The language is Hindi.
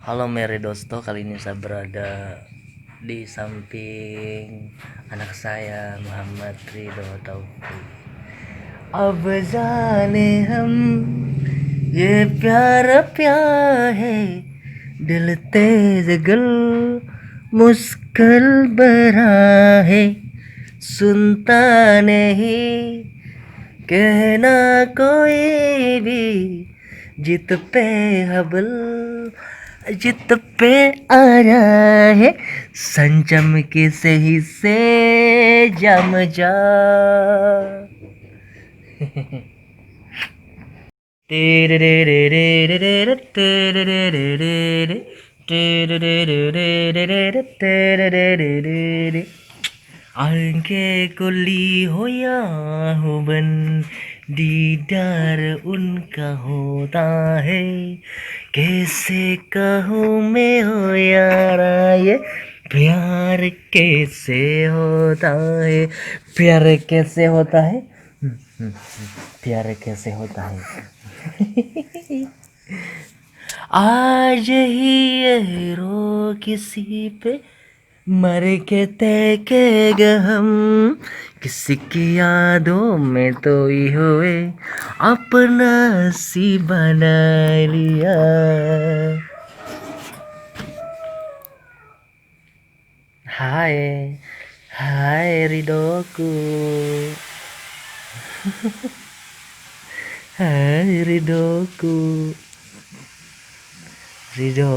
Halo Mary Dosto, kali ini saya berada di samping anak saya Muhammad Ridho Taufik. अब जाने हम ये प्यार प्यार है दिल तेज गल मुश्किल बरा है सुनता नहीं कहना कोई भी जित पे हबल जित पे आ रहा है संजम के सही से जम जा तेरे रे रे रे रे रे रे तेरे रे रे रे रे तेरे रे रे रे रे रे रे तेरे रे रे रे रे आंखें खुली हो या हो बंद दीदार उनका होता है कैसे कहूँ मैं हो यारा ये प्यार कैसे होता है प्यार कैसे होता है प्यार कैसे होता है आज ही ये रो किसी पे मर के तैकेगा हम किसी की यादों में तो ही हुए अपना सी बना लिया हाय हाय रिडोku hai ridoku Rido